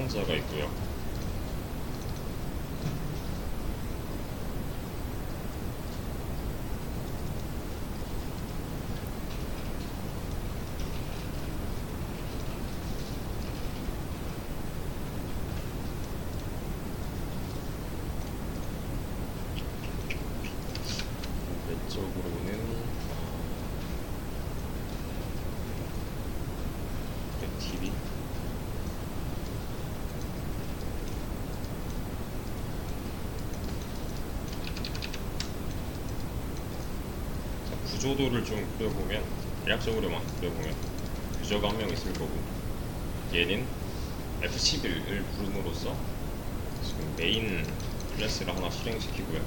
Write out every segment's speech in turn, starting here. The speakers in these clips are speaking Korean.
사용자가 있고요. 왼쪽으로는 TV. 구조도를 좀 그려보면, 대략적으로만 그려보면 유저가 한 명 있을 거고, 얘는 F11을 부름으로써 지금 메인 클래스를 하나 실행시키고요.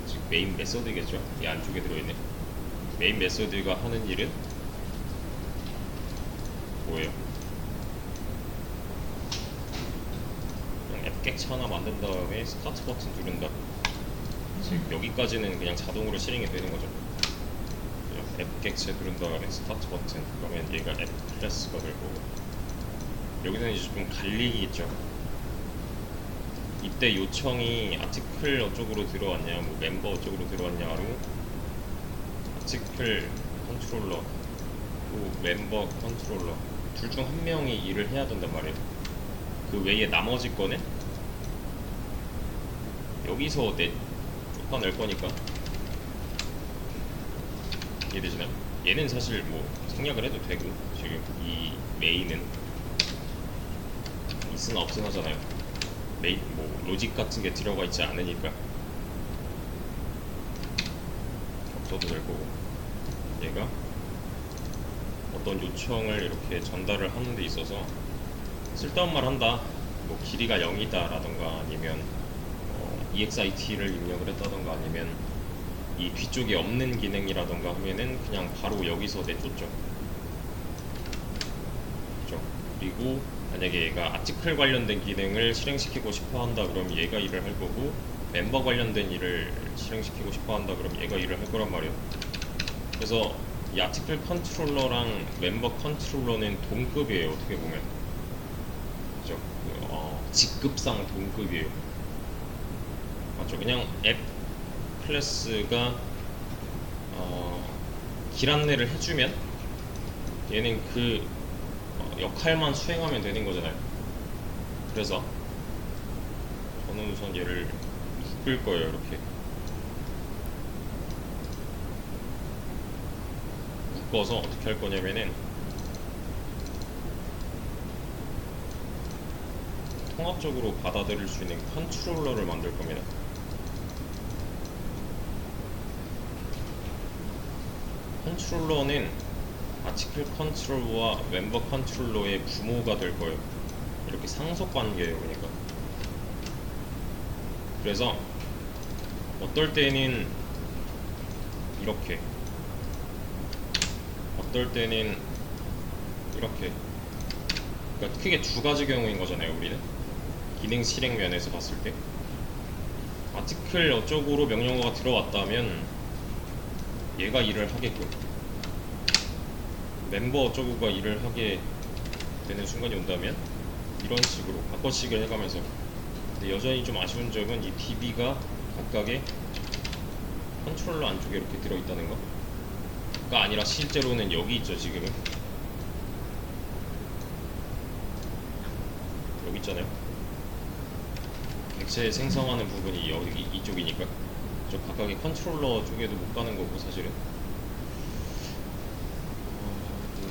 지금 메인 메서드겠죠? 이 안쪽에 들어있는 메인 메서드가 하는 일은 뭐예요? 그냥 앱객차 하나 만든 다음에 스타트 버튼 누른다. 지금 여기까지는 그냥 자동으로 실행이 되는 거죠. 앱객체 누른 다음에 스타트 버튼, 그러면 얘가 앱 클래스가 될 거고, 여기서는 이제 좀 갈리기 있죠. 이때 요청이 아티클 어쪽으로 들어왔냐, 뭐 멤버 어쪽으로 들어왔냐로 아티클 컨트롤러 또 멤버 컨트롤러 둘 중 한 명이 일을 해야 된단 말이에요. 그 외에 나머지 거는 여기서 쫓아낼 거니까. 이해되시나요? 얘는 사실 뭐 생략을 해도 되고, 지금 이 메인은 있으나 없으나 하잖아요. 메인 뭐 로직 같은 게 들어가 있지 않으니까 없어도 될 거고, 얘가 어떤 요청을 이렇게 전달을 하는 데 있어서 쓸데없는 말 한다, 뭐 길이가 0이다 라던가, 아니면 EXIT를 입력을 했다던가, 아니면 이 뒤쪽에 없는 기능이라던가 하면은 그냥 바로 여기서 내쫓죠. 그렇죠? 그리고 만약에 얘가 아티클 관련된 기능을 실행시키고 싶어 한다 그럼 얘가 일을 할 거고, 멤버 관련된 일을 실행시키고 싶어 한다 그럼 얘가 일을 할 거란 말이에요. 그래서 이 아티클 컨트롤러랑 멤버 컨트롤러는 동급이에요, 어떻게 보면. 그죠? 직급상 동급이에요. 맞죠? 그냥 앱 클래스가 길 안내를 해주면 얘는 그 역할만 수행하면 되는 거잖아요. 그래서 저는 우선 얘를 묶을 거예요. 이렇게 묶어서 어떻게 할 거냐면은 통합적으로 받아들일 수 있는 컨트롤러를 만들 겁니다. 컨트롤러는 아티클 컨트롤러와 멤버 컨트롤러의 부모가 될 거예요. 이렇게 상속 관계예요, 그러니까. 그래서 어떨 때는 이렇게, 어떨 때는 이렇게. 그러니까 크게 두 가지 경우인 거잖아요, 우리는. 기능 실행 면에서 봤을 때 아티클 어쪽으로 명령어가 들어왔다면 얘가 일을 하게끔, 멤버 어쩌고가 일을 하게 되는 순간이 온다면 이런 식으로 바꿔치기를 해가면서. 근데 여전히 좀 아쉬운 점은 이 DB가 각각의 컨트롤러 안쪽에 이렇게 들어있다는 거가 아니라 실제로는 여기 있죠. 지금은 여기 있잖아요. 객체 생성하는 부분이 여기 이쪽이니까 저 각각의 컨트롤러 쪽에도 못 가는 거고, 사실은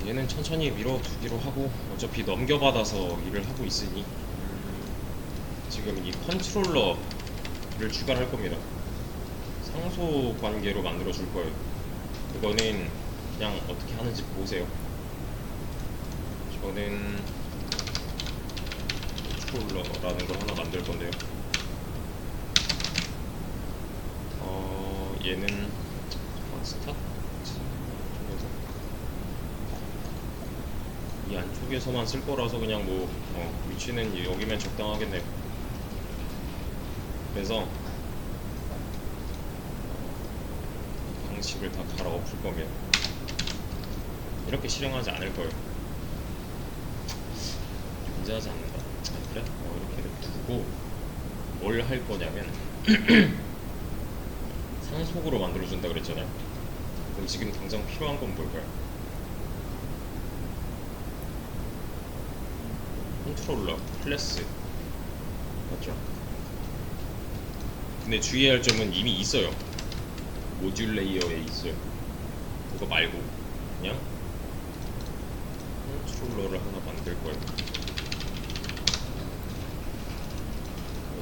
얘는 천천히 밀어두기로 하고, 어차피 넘겨받아서 일을 하고 있으니 지금 이 컨트롤러를 추가를 할 겁니다. 상소 관계로 만들어 줄 거예요. 이거는 그냥 어떻게 하는지 보세요. 저는 컨트롤러라는 걸 하나 만들 건데요. 얘는 스타트 쪽에서 이 안쪽에서만 쓸 거라서 그냥 뭐 위치는 여기면 적당하겠네요. 그래서 방식을 다 갈아엎을 거면 이렇게 실행하지 않을 거예요. 존재하지 않는다. 그래? 이렇게 두고 뭘 할 거냐면 상속으로 만들어준다 그랬잖아요. 그럼 지금 당장 필요한 건 뭘까요? 컨트롤러, 클래스, 맞죠? 근데 주의해야 할 점은 이미 있어요. 모듈 레이어에 있어요. 그거 말고 그냥 컨트롤러를 하나 만들 거예요.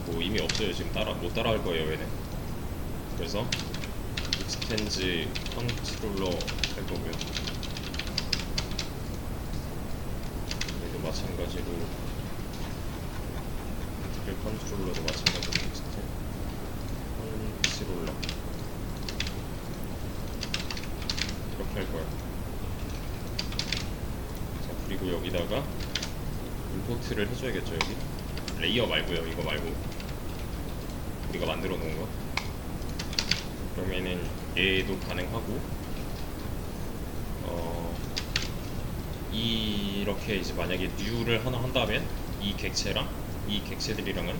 이거 이미 없어요. 지금 못 따라할 거예요, 얘는. 그래서 익스텐즈 컨트롤러 할 거고요. 얘도 마찬가지로 컨트롤러도 마찬가지로 익스텐즈 컨트롤러 이렇게 할 거예요. 자, 그리고 여기다가 임포트를 해줘야겠죠. 여기 레이어 말고요, 이거 말고 우리가 만들어 놓은 거. 그러면은 얘도 가능하고 이렇게 이제 만약에 new를 하나 한다면 이 객체랑 이 객체들이랑은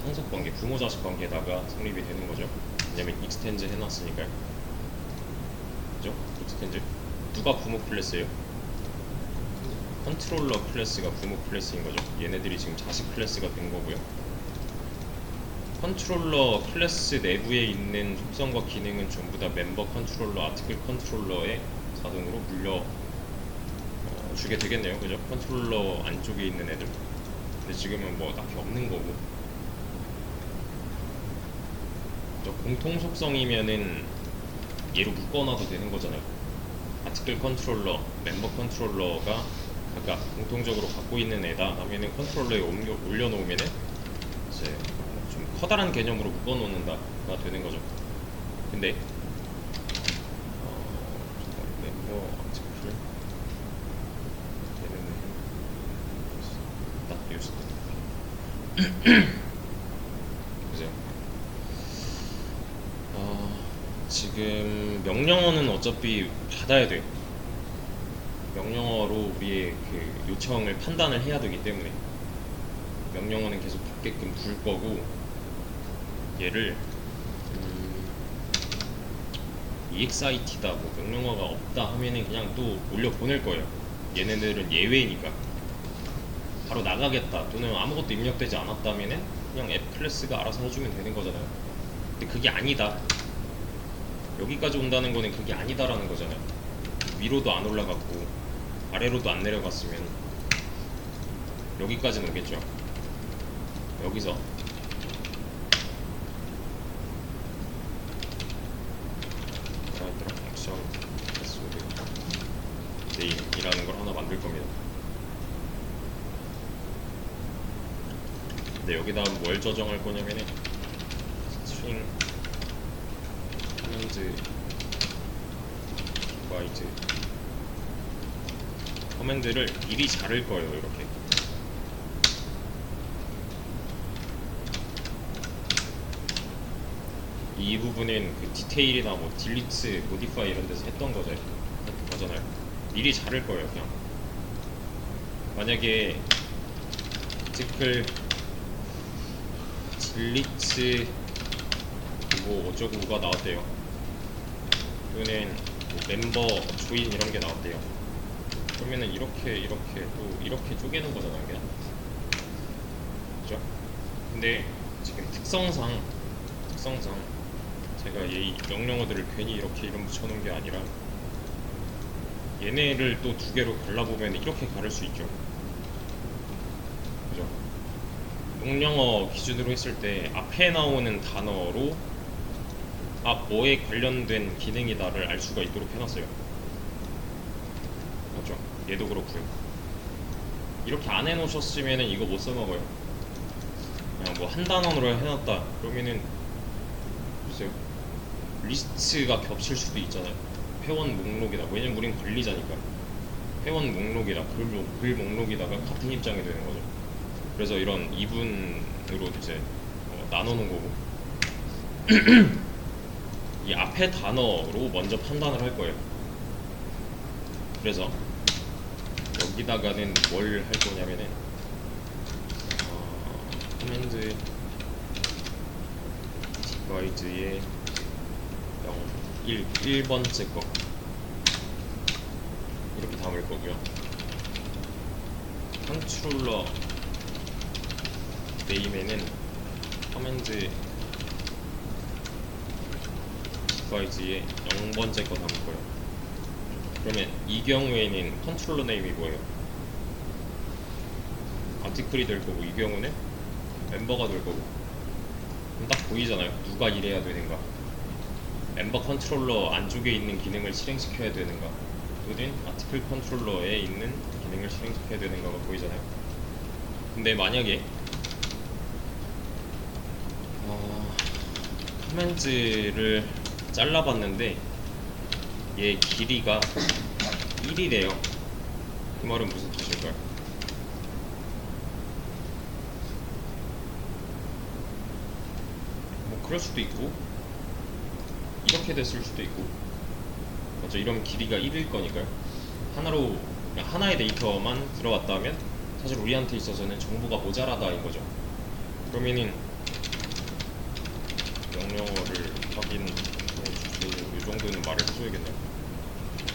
상속 관계, 부모 자식 관계에다가 성립이 되는 거죠. 왜냐면 익스텐즈 해놨으니까요. 그죠? 익스텐즈 누가 부모 클래스예요? 컨트롤러 클래스가 부모 클래스인 거죠. 얘네들이 지금 자식 클래스가 된 거고요. 컨트롤러 클래스 내부에 있는 속성과 기능은 전부 다 멤버 컨트롤러, 아티클 컨트롤러에 자동으로 물려 주게 되겠네요. 그죠? 컨트롤러 안쪽에 있는 애들. 근데 지금은 뭐 딱히 없는 거고. 공통 속성이면은 얘로 묶어놔도 되는 거잖아요. 아티클 컨트롤러, 멤버 컨트롤러가 각각 공통적으로 갖고 있는 애다 하면은 컨트롤러에 올려놓으면은 이제 좀 커다란 개념으로 묶어놓는다가 되는 거죠. 근데 멤버 아티클 얘는 딱 유스 그죠? 지금 명령어는 어차피 받아야 돼요. 명령어로 우리의 그 요청을 판단을 해야 되기 때문에 명령어는 계속 받게끔 둘 거고, 얘를 EXIT다 뭐 명령어가 없다 하면은 그냥 또 올려 보낼 거예요. 얘네들은 예외니까. 바로 나가겠다 또는 아무것도 입력되지 않았다면은 그냥 앱 클래스가 알아서 해주면 되는 거잖아요. 근데 그게 아니다, 여기까지 온다는 거는 그게 아니다라는 거잖아요. 위로도 안 올라갔고 아래로도 안 내려갔으면 여기까지는 오겠죠. 여기서 액션 패스워드 네임이라는 걸 하나 만들 겁니다. 근데 여기다 뭘 저장할 거냐면은 스트링 커맨드 디바이드 커맨드를 미리 자를 거예요. 이렇게 이 부분은 그 디테일이나 뭐 딜리트, 모디파이 이런 데서 했던 거잖아요. 미리 자를 거예요. 그냥 만약에 아티클 딜리트 뭐 어쩌고가 나왔대요. 또는 뭐 멤버 조인 이런 게 나왔대요. 그러면은 이렇게 또 이렇게 쪼개는 거잖아요. 그냥 그죠? 근데 지금 특성상 제가 이 명령어들을 괜히 이렇게 이름 붙여놓은 게 아니라 얘네를 또 두 개로 갈라보면 이렇게 가를 수 있죠. 그죠? 명령어 기준으로 했을 때 앞에 나오는 단어로 뭐에 관련된 기능이다를 알 수가 있도록 해놨어요. 맞죠? 얘도 그렇고요. 이렇게 안 해놓으셨으면은 이거 못 써먹어요. 그냥 뭐 한 단원으로 해놨다 그러면은 글쎄요, 리스트가 겹칠 수도 있잖아요. 회원 목록이다. 왜냐면 우린 관리자니까. 회원 목록이다, 글 목록이다가 같은 입장이 되는 거죠. 그래서 이런 이분으로 이제 나눠놓은 거고 이 앞에 단어로 먼저 판단을 할 거예요. 그래서 여기다가는 뭘 할 거냐면은 커맨드 디바이드의 1번째 거 이렇게 담을 거고요. 컨트롤러 네임에는 커맨드 디바이드의 0번째 거 담을 거예요. 그러면 이 경우에는 컨트롤러 네임이 뭐예요? 아티클이 될 거고, 이 경우는 멤버가 될 거고. 그럼 딱 보이잖아요. 누가 이래야 되는가. 멤버 컨트롤러 안쪽에 있는 기능을 실행시켜야 되는가, 또는 아티클 컨트롤러에 있는 기능을 실행시켜야 되는가가 보이잖아요. 근데 만약에 커맨드를 잘라봤는데 얘 길이가 1이래요. 그 말은 무슨 뜻일까요? 뭐 그럴 수도 있고 이렇게 됐을 수도 있고, 맞죠? 이러면 길이가 1일 거니까요. 하나로, 하나의 데이터만 들어왔다면 사실 우리한테 있어서는 정보가 모자라다인 거죠. 그러면은 명령어를 확인해 주세요, 이 정도는 말을 해줘야겠네요.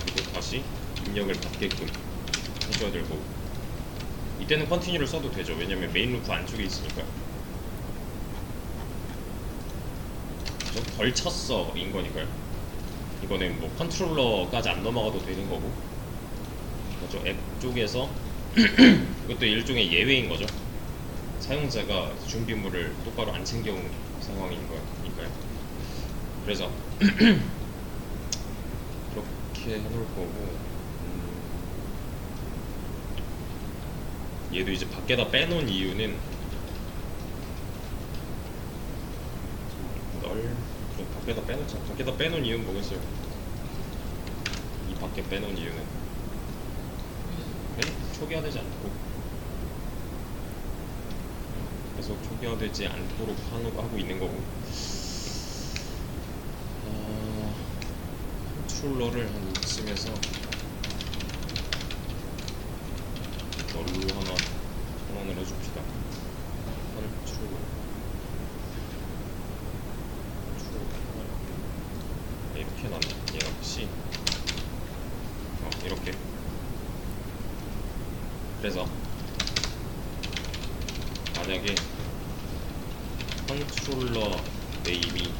그리고 다시 입력을 받게끔 해줘야 될 거고, 이때는 컨티뉴를 써도 되죠. 왜냐면 메인 루프 안쪽에 있으니까요. 그죠? 덜 쳤어 인 거니까요. 이거는 뭐 컨트롤러까지 안 넘어가도 되는 거고, 그죠? 앱 쪽에서 이것도 일종의 예외인 거죠. 사용자가 준비물을 똑바로 안 챙겨온 상황인 거니까요. 그래서 이렇게 해놓을 거고, 얘도 이제 밖에다 빼놓은 이유는 밖에다 빼놓자. 밖에다 빼놓은 이유는 뭐겠어요? 이 밖에 빼놓은 이유는 초기화되지 않고, 계속 초기화되지 않도록 하고 있는 거고, 컨트롤러를 한 이쯤에서 널로 하나 전환을 해줍시다. 컨트롤러 이렇게 나네. 얘가 C 이렇게. 그래서 만약에 컨트롤러 네임이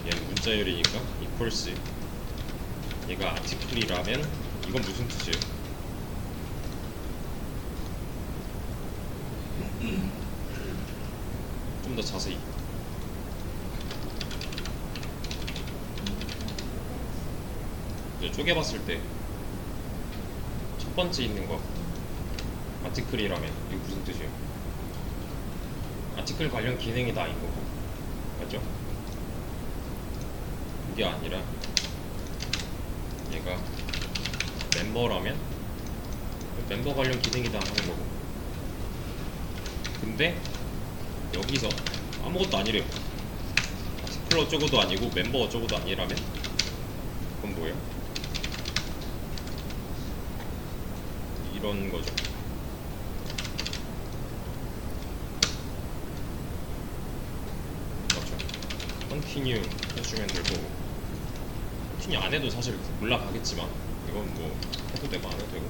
얘는 문자열이니까 equals 얘가 아티클이라면 이건 무슨 뜻이에요? 좀 더 자세히. 쪼개봤을 때 첫 번째 있는 거 아티클이라면 이거 무슨 뜻이에요? 아티클 관련 기능이 다인 거고, 맞죠? 그게 아니라 얘가 멤버라면 멤버 관련 기능이다 하는 거고, 근데 여기서 아무것도 아니래요. 아티클 어쩌고도 아니고 멤버 어쩌고도 아니라면 그건 뭐예요? 이런 거죠. 맞죠? 컨티뉴 해주면 될 거고, 컨티뉴 안 해도 사실 올라가겠지만 이건 뭐 해도 되고 안 해도 되고,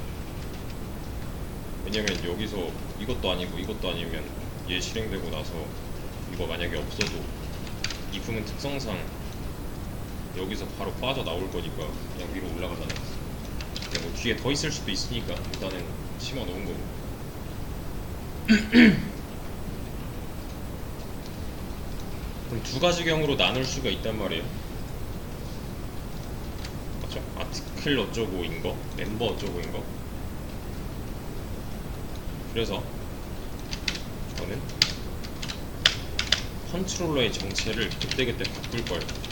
왜냐면 여기서 이것도 아니고 이것도 아니면 얘 실행되고 나서 이거 만약에 없어도 if는 특성상 여기서 바로 빠져나올 거니까 그냥 위로 올라가잖아요. 근데 뭐 뒤에 더 있을 수도 있으니까 일단은 심어 놓은 거고. 그럼 두 가지 경우로 나눌 수가 있단 말이에요. 맞죠? 아티클 어쩌고인 거, 멤버 어쩌고인 거. 그래서 저는 컨트롤러의 정체를 그때그때 바꿀 거예요.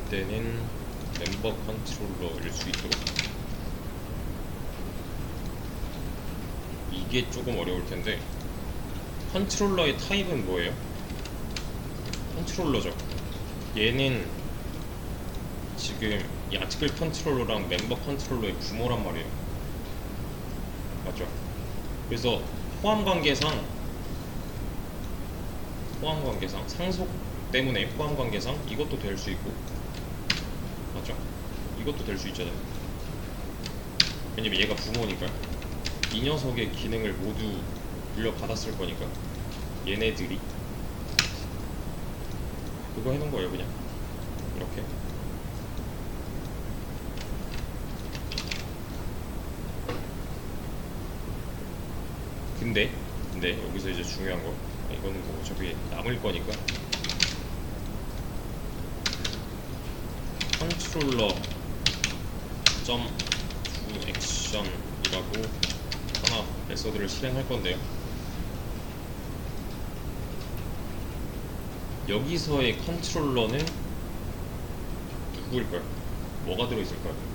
그때는 멤버 컨트롤러일 수 있도록. 이게 조금 어려울 텐데, 컨트롤러의 타입은 뭐예요? 컨트롤러죠. 얘는 지금 이 아티클 컨트롤러랑 멤버 컨트롤러의 부모란 말이에요. 맞죠? 그래서 포함관계상 상속 때문에 포함관계상 이것도 될 수 있고, 맞죠? 이것도 될 수 있잖아요. 왜냐면 얘가 부모니까 이 녀석의 기능을 모두 물려받았을 거니까 얘네들이 그거 해놓은 거예요. 그냥 이렇게. 근데 여기서 이제 중요한 거, 이거는 뭐 어차피 남을 거니까, 컨트롤러 점 to action이라고 하나 메서드를 실행할 건데요. 여기서의 컨트롤러는 누구일까요? 뭐가 들어있을까요?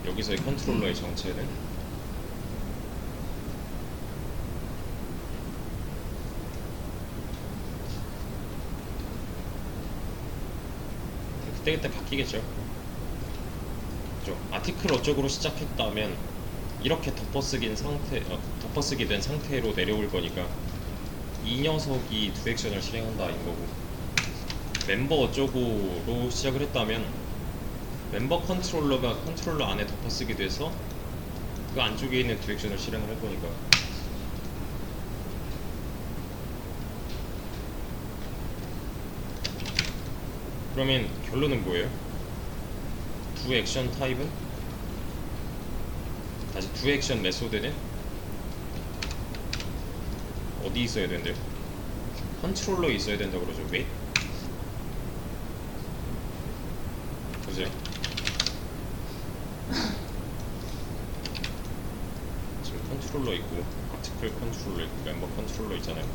여기서의 컨트롤러의 정체는 그때그때 바뀌겠죠. 그죠? 아티클 어쩌고로 시작했다면 이렇게 덮어쓰기 된 상태로 내려올 거니까 이 녀석이 두 액션을 실행한다 인 거고, 멤버 어쩌고로 시작을 했다면 멤버 컨트롤러가 컨트롤러 안에 덮어쓰기 돼서 그 안쪽에 있는 두 액션을 실행을 할 거니까. 그러면 결론은 뭐예요? 두 액션 타입은, 다시 두 액션 메소드는 어디 있어야 된대요? 컨트롤러에 있어야 된다 그러죠. 왜? 그죠? 지금 컨트롤러 있고 아티클 컨트롤러 있고 멤버 컨트롤러 있잖아요.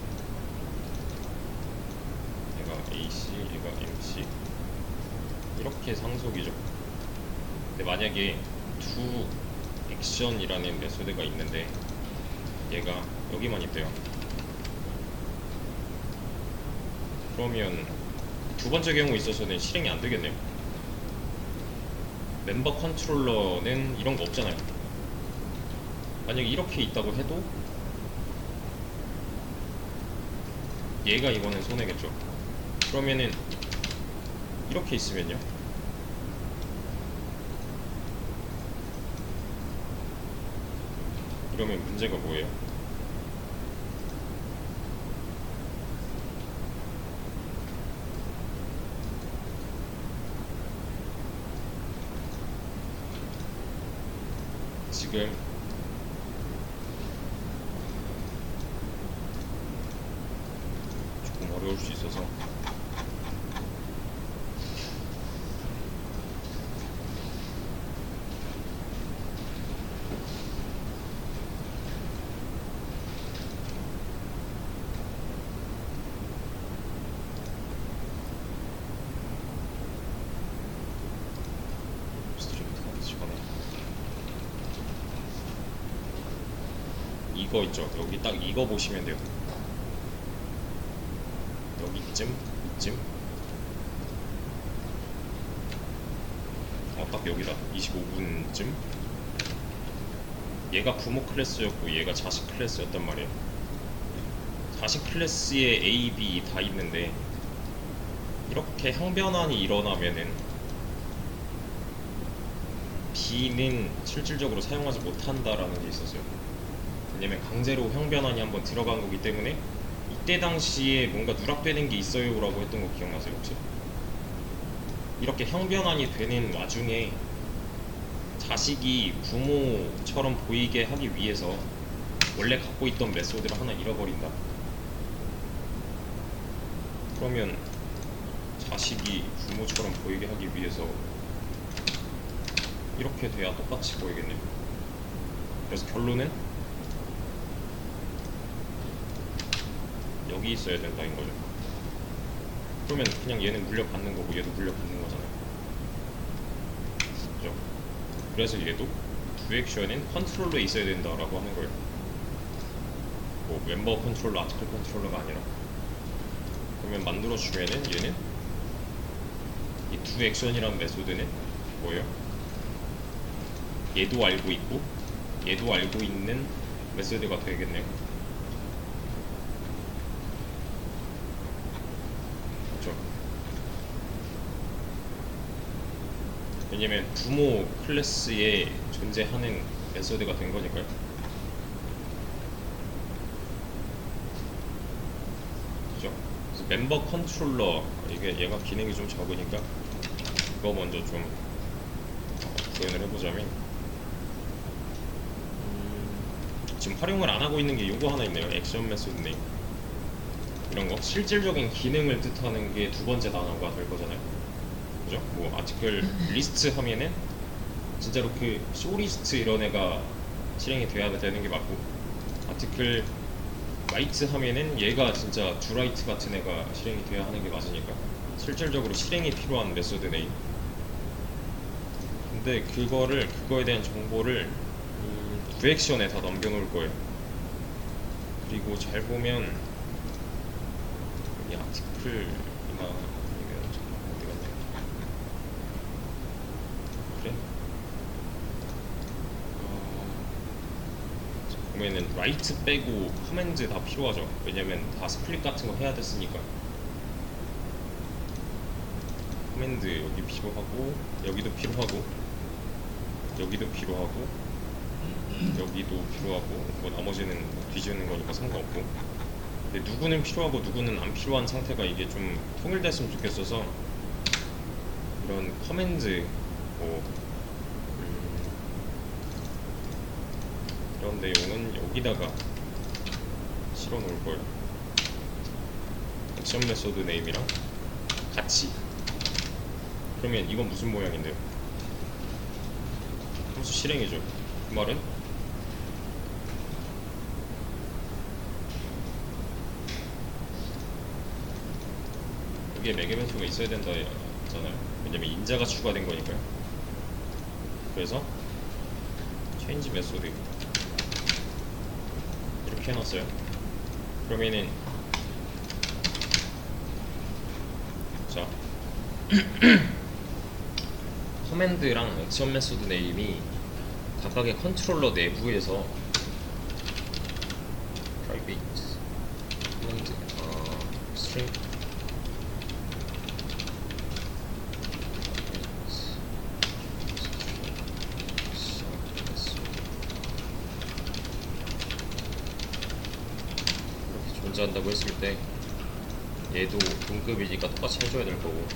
얘가 AC, 얘가 MC, 이렇게 상속이죠. 근데 만약에 두 액션이라는 메소드가 있는데 얘가 여기만 있대요. 그러면 두 번째 경우에 있어서는 실행이 안 되겠네요. 멤버 컨트롤러는 이런 거 없잖아요. 만약에 이렇게 있다고 해도 얘가 이거는 손해겠죠. 그러면은 이렇게 있으면요, 이러면 문제가 뭐예요? 지금 조금 어려울 수 있어서 이거 있죠. 여기 딱 이거 보시면 돼요. 여기 이쯤 딱 여기다 25분쯤 얘가 부모 클래스였고 얘가 자식 클래스였단 말이에요. 자식 클래스에 A, B 다 있는데 이렇게 항변환이 일어나면은 B는 실질적으로 사용하지 못한다라는 게 있었어요. 왜냐면 강제로 항변환이 한번 들어간 거기 때문에 이때 당시에 뭔가 누락되는 게 있어요 라고 했던 거 기억나세요 혹시? 이렇게 항변환이 되는 와중에 자식이 부모처럼 보이게 하기 위해서 원래 갖고 있던 메소드를 하나 잃어버린다. 그러면 자식이 부모처럼 보이게 하기 위해서 이렇게 돼야 똑같이 보이겠네요. 그래서 결론은 여기 있어야 된다인 거죠. 그러면 그냥 얘는 물려받는 거고 얘도 물려받는 거잖아요. 그죠? 그래서 얘도 두 액션인 컨트롤러에 있어야 된다라고 하는 거예요. 뭐 멤버 컨트롤러, 아티클 컨트롤러가 아니라. 그러면 만들어주면은 얘는 이 두 액션이란 메소드는 뭐예요? 얘도 알고 있고 얘도 알고 있는 메소드가 되겠네요. 그렇죠? 왜냐면 부모 클래스에 존재하는 메소드가 된 거니까요. 그죠? 그래서 멤버 컨트롤러, 이게 얘가 기능이 좀 적으니까 이거 먼저 좀 구현을 해보자면, 지금 활용을 안 하고 있는 게 요거 하나 있네요. 액션 메소드 네임. 이런 거 실질적인 기능을 뜻하는 게 두 번째 단어가 될 거잖아요. 그죠? 뭐 아티클 리스트 하면은 진짜로 그 쇼리스트 이런 애가 실행이 돼야 되는 게 맞고, 아티클 라이트 하면은 얘가 진짜 주라이트 같은 애가 실행이 돼야 하는 게 맞으니까 실질적으로 실행이 필요한 메소드 네임. 근데 그거에 대한 정보를 두 액션에 다 넘겨놓을 거예요. 그리고 잘 보면 이 아티클이나 아니면 어디 갔냐? 그래? 보면은 라이트 빼고 커맨드 다 필요하죠. 왜냐면 다 스플릿 같은 거 해야 됐으니까. 커맨드 여기 필요하고, 여기도 필요하고, 여기도 필요하고, 여기도 필요하고, 뭐 나머지는 뒤지는 거니까 상관없고. 근데 누구는 필요하고 누구는 안 필요한 상태가 이게 좀 통일됐으면 좋겠어서 이런 커맨드 뭐 이런 내용은 여기다가 실어 놓을 거예요. 액션 메소드 네임이랑 같이. 그러면 이건 무슨 모양인데요? 함수 실행이죠. 그 말은 여기에 매개 변수가 있어야 된다 잖아요. 왜냐면 인자가 추가된 거니까요. 그래서 change 메소드 이렇게 해놨어요. 그러면은 자 커맨드랑 액션 메소드 네임이 각각의 컨트롤러 내부에서 private 커맨드 string 이렇게 존재한다고 했을 때 얘도 동급이니까 똑같이 해줘야 될 거고,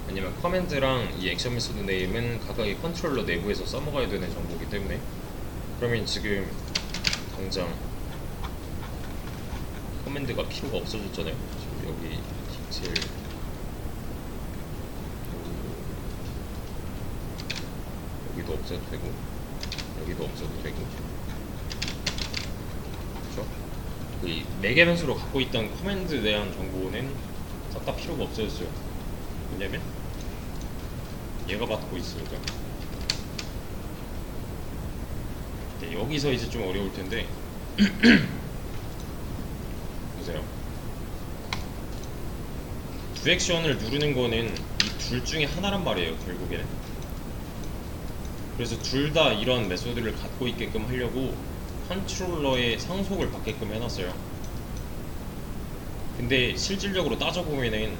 왜냐면 커맨드랑 이 액션 메소드 네임은 각각의 컨트롤러 내부에서 써먹어야 되는 정보이기 때문에. 그러면 지금 당장 커맨드가 필요가 없어졌잖아요. 지금 여기 디테일 여기도 없애도 되고 여기도 없애도 되고, 그렇죠? 이 매개 변수로 갖고 있던 커맨드에 대한 정보는 싹 다 필요가 없어졌어요. 왜냐면 얘가 받고 있으니까. 네, 여기서 이제 좀 어려울 텐데 보세요. 두 액션을 누르는 거는 이 둘 중에 하나란 말이에요, 결국에는. 그래서 둘 다 이런 메소드를 갖고 있게끔 하려고 컨트롤러의 상속을 받게끔 해놨어요. 근데 실질적으로 따져보면은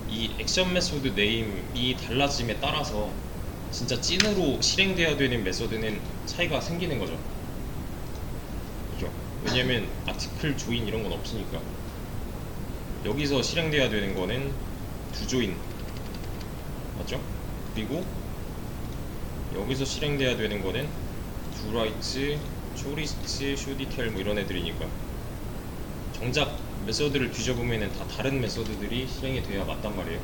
이 액션 메소드 네임이 달라짐에 따라서 진짜 찐으로 실행돼야 되는 메소드는 차이가 생기는 거죠. 그죠? 왜냐면 아티클 조인 이런 건 없으니까. 여기서 실행돼야 되는 거는 두 조인 맞죠? 그리고 여기서 실행돼야 되는 거는 두 라이트, 쇼리스트, 쇼디테일 뭐 이런 애들이니까 정작 메소드를 뒤져보면은 다 다른 메소드들이 실행이 돼야 맞단 말이에요.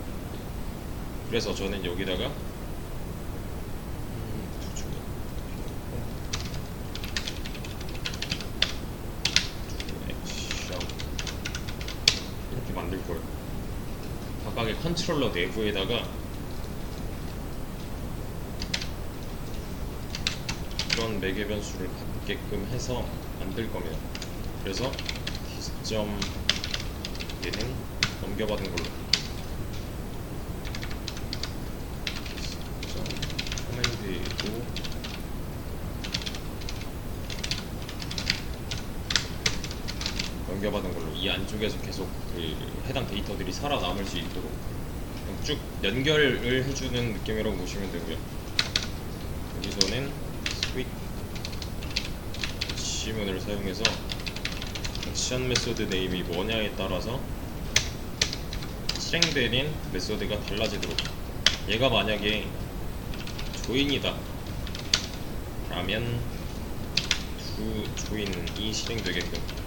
그래서 저는 여기다가 이렇게 만들 거예요. 각각의 컨트롤러 내부에다가 이런 매개 변수를 갖게끔 해서 만들 겁니다. 그래서 시점 얘는 넘겨받은 걸로 시점 커맨드도 넘겨받은 걸로 이 안쪽에서 계속 그 해당 데이터들이 살아남을 수 있도록 쭉 연결을 해주는 느낌이라고 보시면 되고요. 여기서는 스윗 지문을 사용해서 액션 메소드 네임이 뭐냐에 따라서 실행되는 메소드가 달라지도록, 얘가 만약에 조인이다 라면 두 조인이 실행되게끔,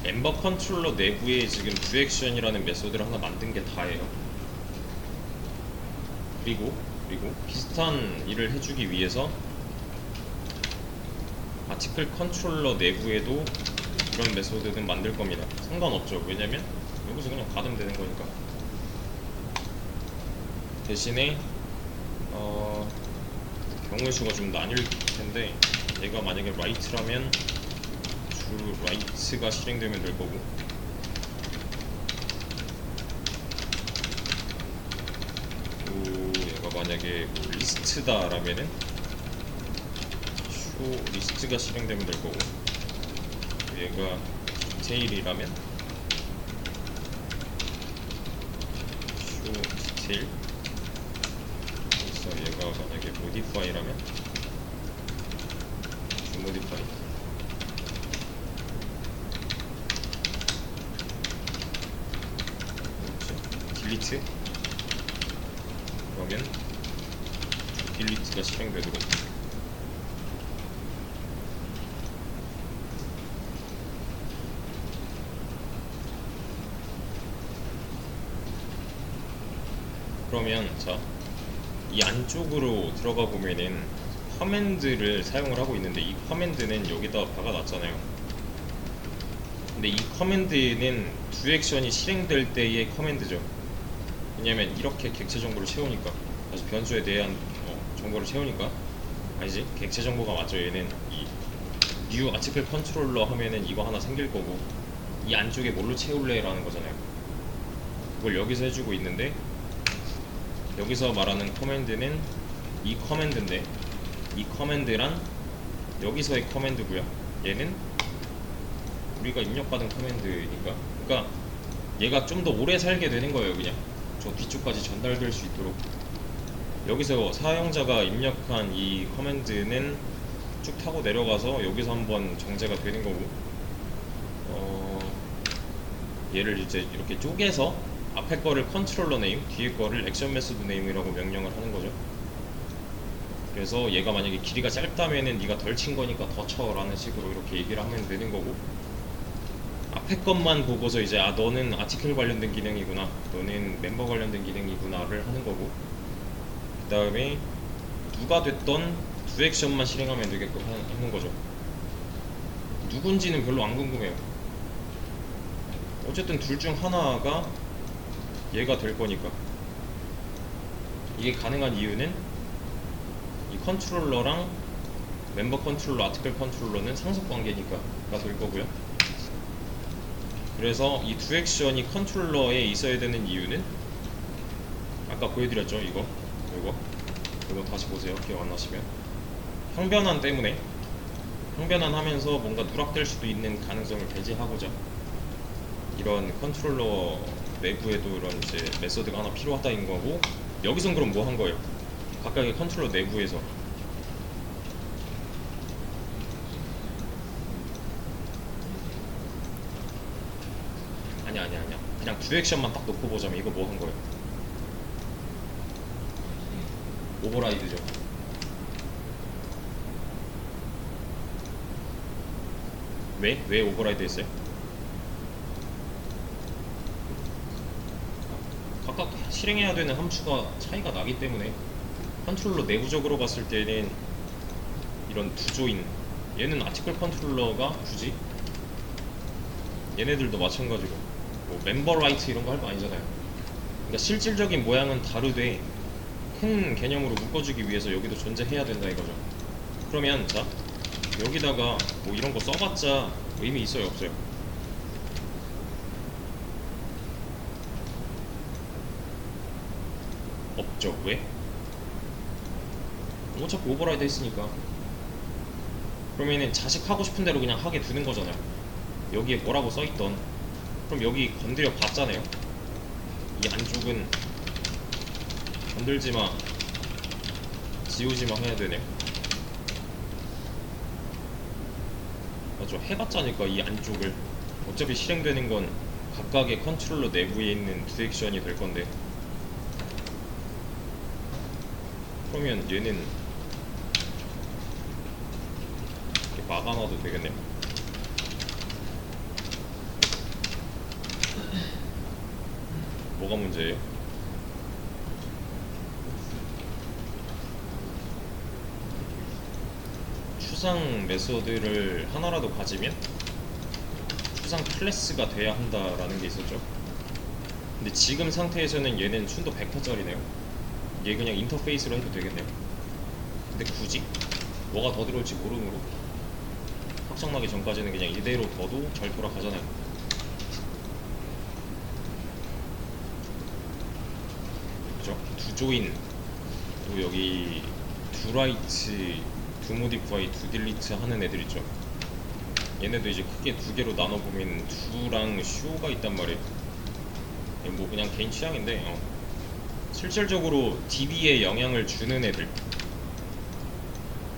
멤버 컨트롤러 내부에 지금 두액션이라는 메소드를 하나 만든 게 다예요. 그리고 비슷한 일을 해주기 위해서 아티클 컨트롤러 내부에도 이런 메소드는 만들 겁니다. 상관없죠. 왜냐면 여기서 그냥 받으면 되는 거니까. 대신에 경우의 수가 좀 나뉠 텐데, 얘가 만약에 라이트라면 주 라이트가 실행되면 될 거고, 얘가 만약에 뭐 리스트다 라면은 쇼 리스트가 실행되면 될 거고, 얘가 디테일이라면 쇼 디테일, 그래서 얘가 만약에 모디파이라면 쇼 모디파이, 딜리트 그러면 딜리트가 실행되도록. 그러면 자, 이 안쪽으로 들어가 보면은 커맨드를 사용을 하고 있는데, 이 커맨드는 여기다 박아놨잖아요. 근데 이 커맨드는 두 액션이 실행될 때의 커맨드죠. 왜냐면 이렇게 객체 정보를 채우니까, 다시 변수에 대한 정보를 채우니까, 아니지, 객체 정보가 맞죠. 얘는 이 new article controller 하면은 이거 하나 생길 거고, 이 안쪽에 뭘로 채울래 라는 거잖아요. 그걸 여기서 해주고 있는데, 여기서 말하는 커맨드는 이 커맨드인데, 이 커맨드란 여기서의 커맨드고요. 얘는 우리가 입력받은 커맨드니까, 그러니까 얘가 좀 더 오래 살게 되는 거예요. 그냥 저 뒤쪽까지 전달될 수 있도록. 여기서 사용자가 입력한 이 커맨드는 쭉 타고 내려가서 여기서 한번 정제가 되는 거고, 얘를 이제 이렇게 쪼개서 앞에 거를 컨트롤러 네임, 뒤에 거를 액션 메소드 네임이라고 명령을 하는 거죠. 그래서 얘가 만약에 길이가 짧다면은 네가 덜 친 거니까 더 쳐 라는 식으로 이렇게 얘기를 하면 되는 거고, 앞에 것만 보고서 이제 너는 아티클 관련된 기능이구나, 너는 멤버 관련된 기능이구나를 하는 거고, 그 다음에 누가 됐던 두 액션만 실행하면 되게끔 하는 거죠. 누군지는 별로 안 궁금해요. 어쨌든 둘 중 하나가 얘가 될 거니까. 이게 가능한 이유는 이 컨트롤러랑 멤버 컨트롤러, 아티클 컨트롤러는 상속 관계니까가 될 거고요. 그래서 이 두 액션이 컨트롤러에 있어야 되는 이유는 아까 보여드렸죠. 이거 다시 보세요. 기억 안 나시면, 형변환 때문에, 형변환 하면서 뭔가 누락될 수도 있는 가능성을 배제하고자 이런 컨트롤러 내부에도 이런 이제 메소드가 하나 필요하다인 거고, 여기선 그럼 뭐 한 거예요? 각각의 컨트롤러 내부에서 아니야 그냥 두 액션만 딱 놓고 보자면 이거 뭐 한 거예요? 오버라이드죠. 왜 오버라이드 했어요? 각각 실행해야 되는 함수가 차이가 나기 때문에, 컨트롤러 내부적으로 봤을 때는 이런 두 조인, 얘는 아티클 컨트롤러가 굳이, 얘네들도 마찬가지고 뭐 멤버 라이트 이런 거 할 거 아니잖아요. 그러니까 실질적인 모양은 다르되 큰 개념으로 묶어주기 위해서 여기도 존재해야 된다 이거죠. 그러면 자, 여기다가 뭐 이런 거 써봤자 의미 있어요 없어요? 없죠. 왜? 어차피 오버라이드 했으니까. 그러면은 자식 하고 싶은 대로 그냥 하게 두는 거잖아요. 여기에 뭐라고 써있던. 그럼 여기 건드려 봤잖아요. 이 안쪽은 건들지마 지우지마 해야 되네요. 맞죠? 해봤자니까 이 안쪽을. 어차피 실행되는 건 각각의 컨트롤러 내부에 있는 두 액션이 될 건데. 그러면 얘는 이렇게 막아놔도 되겠네요. 뭐가 문제예요? 추상 메소드를 하나라도 가지면 추상 클래스가 돼야 한다라는 게 있었죠. 근데 지금 상태에서는 얘는 순도 100%짜리네요. 얘 그냥 인터페이스로 해도 되겠네요. 근데 굳이 뭐가 더 들어올지 모르므로 확정나기 전까지는 그냥 이대로 둬도 잘 돌아가잖아요. 그죠? 두 조인, 또 여기 두 라이트, 두 모디파이, 두 딜리트 하는 애들 있죠. 얘네도 이제 크게 두 개로 나눠보면 두랑 쇼가 있단 말이에요. 뭐 그냥 개인 취향인데 실질적으로 DB에 영향을 주는 애들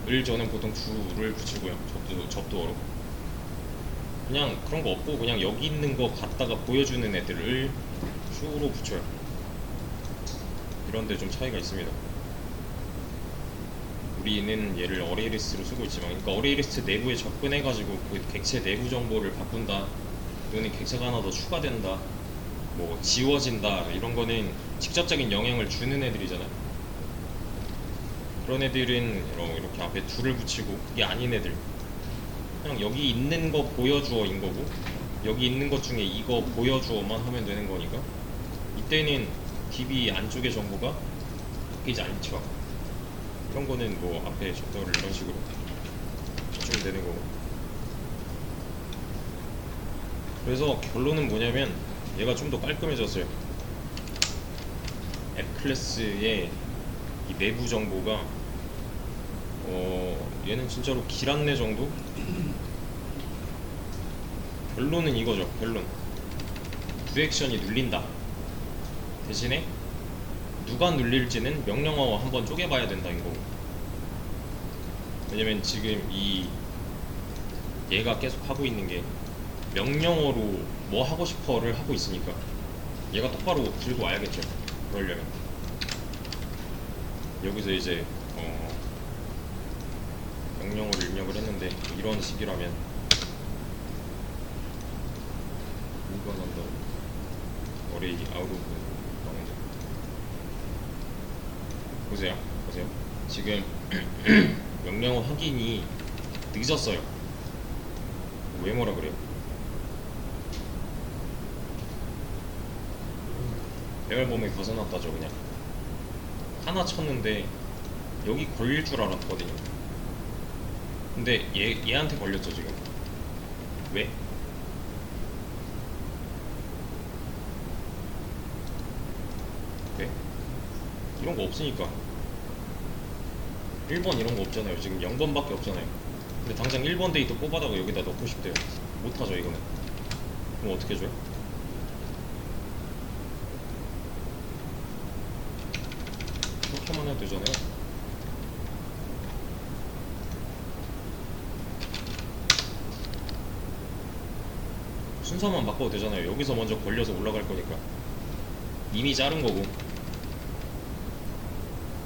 을 저는 보통 두를 붙이고요. 접두어로 그냥 그런 거 없고 그냥 여기 있는 거 갖다가 보여주는 애들을 쇼로 붙여요. 이런데 좀 차이가 있습니다. 우리는 얘를 어레이리스트로 쓰고 있지만, 그러니까 어레이리스트 내부에 접근해가지고 그 객체 내부 정보를 바꾼다, 또는 객체가 하나 더 추가된다, 뭐 지워진다, 이런 거는 직접적인 영향을 주는 애들이잖아요. 그런 애들은 이렇게 앞에 둘을 붙이고, 이게 아닌 애들 그냥 여기 있는 거 보여주어인 거고, 여기 있는 것 중에 이거 보여주어만 하면 되는 거니까 이때는 DB 안쪽의 정보가 바뀌지 않죠. 이런 거는 뭐 앞에 접근을 이런 식으로 해주면 되는 거고. 그래서 결론은 뭐냐면 얘가 좀 더 깔끔해졌어요. 앱 클래스의 이 내부 정보가 얘는 진짜로 길 안내 정도? 결론은 이거죠. 결론 두 액션이 눌린다. 대신에 누가 눌릴지는 명령어 한번 쪼개봐야 된다는 거고. 왜냐면 지금 얘가 계속 하고 있는 게 명령어로 뭐 하고 싶어를 하고 있으니까 얘가 똑바로 들고 와야겠죠. 그러려면 여기서 이제 명령어를 입력을 했는데 이런 식이라면 뭐가 난다고? 어레이 아웃오브 나오는데 보세요. 지금 명령어 확인이 늦었어요. 왜 뭐라 그래요? 배열범위 벗어났다죠. 그냥 하나 쳤는데 여기 걸릴 줄 알았거든요. 근데 얘한테 걸렸죠 지금. 왜? 왜? 이런 거 없으니까. 1번 이런 거 없잖아요. 지금 0번밖에 없잖아요. 근데 당장 1번 데이터 뽑아다가 여기다 넣고 싶대요. 못하죠 이거는. 그럼 어떻게 해줘요? 그렇게만 해도 되잖아요. 순서만 바꿔도 되잖아요. 여기서 먼저 걸려서 올라갈 거니까. 이미 자른 거고.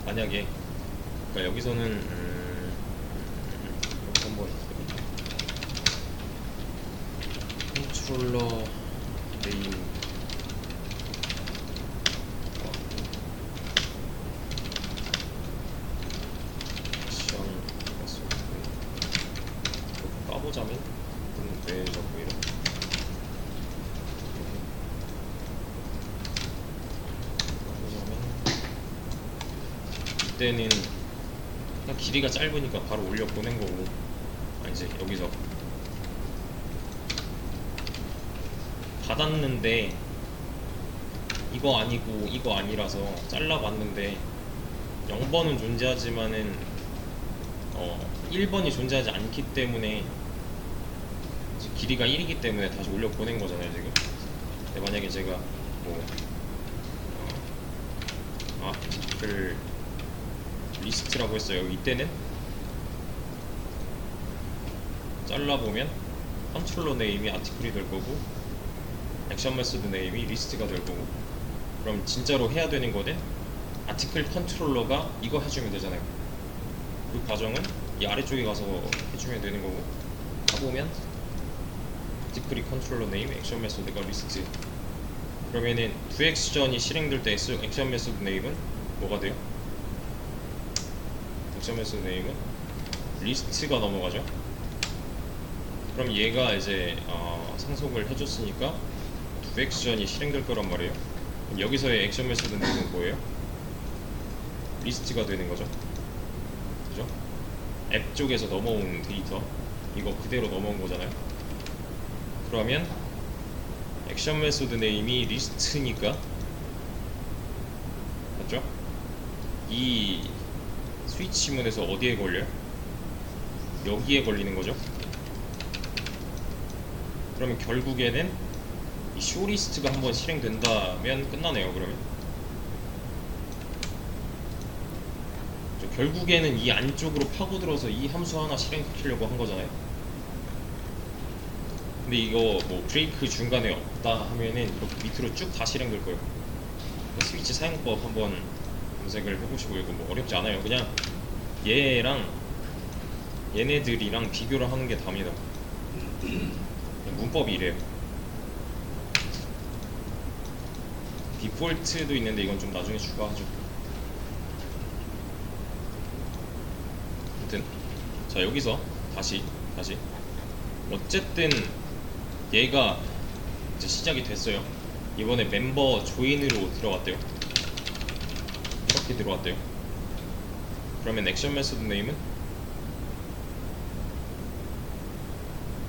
만약에 그러니까 여기서는 이렇게 한번 컨트롤러 네임 액션 까보자면 왜 자꾸 이래? 이때는 그냥 길이가 짧으니까 바로 올려 보낸 거고, 이제 여기서 받았는데 이거 아니고 이거 아니라서 잘라봤는데 0번은 존재하지만은 1번이 존재하지 않기 때문에 길이가 1이기 때문에 다시 올려 보낸 거잖아요 지금. 근데 만약에 제가 뭐 아티클 리스트라고 했어요. 이때는 잘라보면 컨트롤러 네임이 아티클이 될 거고 액션 메소드 네임이 리스트가 될 거고, 그럼 진짜로 해야 되는 거는 아티클 컨트롤러가 이거 해주면 되잖아요. 그 과정은 이 아래쪽에 가서 해주면 되는 거고, 가보면 아티클이 컨트롤러 네임, 액션 메소드가 리스트. 그러면은 두 액션이 실행될 때 액션 메소드 네임은 뭐가 돼요? 액션 메소드 네임은 리스트가 넘어가죠. 그럼 얘가 이제 상속을 해줬으니까 두 액션이 실행될 거란 말이에요. 그럼 여기서의 액션 메소드 네임은 뭐예요? 리스트가 되는 거죠. 그죠? 앱 쪽에서 넘어온 데이터 이거 그대로 넘어온 거잖아요. 그러면 액션 메소드 네임이 리스트니까, 맞죠? 이 스위치문에서 어디에 걸려요? 여기에 걸리는 거죠. 그러면 결국에는 이 쇼리스트가 한번 실행된다면 끝나네요. 그러면 결국에는 이 안쪽으로 파고들어서 이 함수 하나 실행시키려고 한 거잖아요. 근데 이거 뭐 브레이크 중간에 없다 하면은 이렇게 밑으로 쭉 다 실행될 거예요. 스위치 사용법 한번 검색을 해보시고, 이거 뭐 어렵지 않아요. 그냥 얘네들이랑 비교를 하는 게 답니다. 문법이 이래요. 디폴트도 있는데 이건 좀 나중에 추가하죠. 아무튼 자, 여기서 다시 어쨌든 얘가 이제 시작이 됐어요. 이번에 멤버 조인으로 들어갔대요. 이렇게 들어왔대요. 그러면 액션 메소드 네임은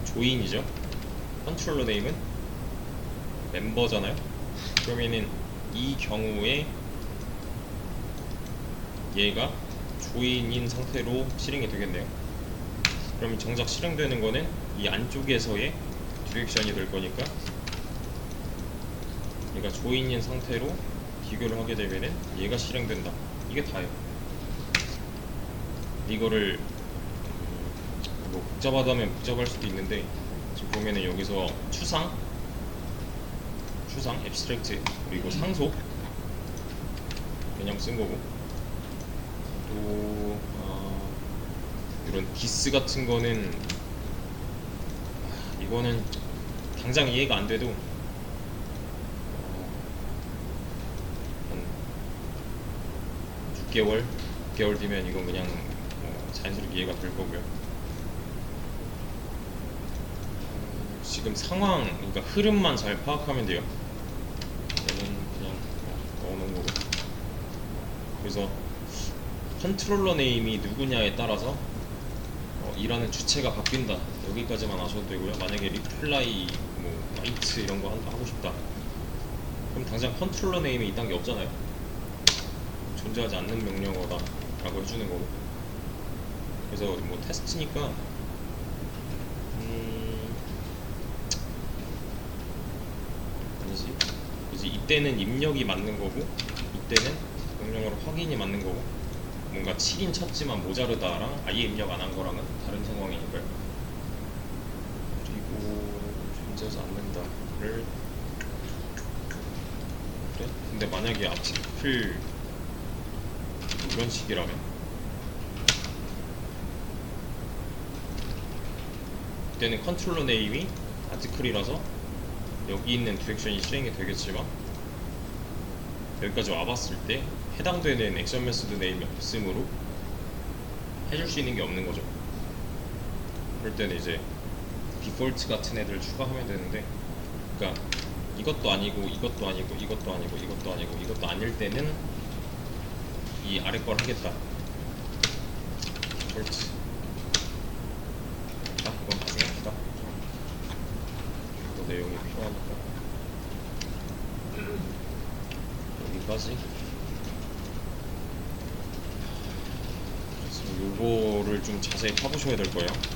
조인이죠. 컨트롤러 네임은 멤버잖아요. 그러면은 이 경우에 얘가 조인인 상태로 실행이 되겠네요. 그러면 정작 실행되는 거는 이 안쪽에서의 디렉션이 될 거니까 얘가 조인인 상태로 비교를 하게 되면은 얘가 실행된다. 이게 다예요. 이거를 뭐 복잡하다면 복잡할 수도 있는데, 지금 보면은 여기서 추상, 앱스트랙트, 그리고 상속 그냥 쓴 거고, 또 이런 기스 같은 거는 이거는 당장 이해가 안 돼도 한 6개월 뒤면 이건 그냥 자연스럽게 이해가 될 거고요. 지금 상황, 그러니까 흐름만 잘 파악하면 돼요. 얘는 그냥 넣어놓은 거고. 그래서 컨트롤러 네임이 누구냐에 따라서 일하는 주체가 바뀐다. 여기까지만 아셔도 되고요. 만약에 리플라이, 뭐 라이트 이런 거 하고 싶다, 그럼 당장 컨트롤러 네임에 이딴 게 없잖아요. 존재하지 않는 명령어다 라고 해주는 거고. 그래서 뭐 테스트니까 아니지, 이제 이때는 입력이 맞는 거고 이때는 명령어로 확인이 맞는 거고, 뭔가 7인 쳤지만 모자르다랑 아예 입력 안 한 거랑은 다른 상황이니까요. 그리고 존재하지 않는다를, 그래? 근데 만약에 아티클 이런 식이라면 이때는 컨트롤러 네임이 아티클이라서 여기 있는 디렉션이 실행이 되겠지만, 여기까지 와봤을 때 해당되는 액션 메소드 네임이 없으므로 해줄 수 있는 게 없는 거죠. 그럴 때는 이제 디폴트 같은 애들 추가하면 되는데, 그러니까 이것도 아니고 이것도 아니고 이것도 아니고 이것도 아니고 이것도 아닐 때는 이 아래 걸 하겠다. 옳지. 자, 이건 가져갑시다. 또 내용이 필요하니까. 여기까지. 그래서 요거를 좀 자세히 파보셔야 될 거예요.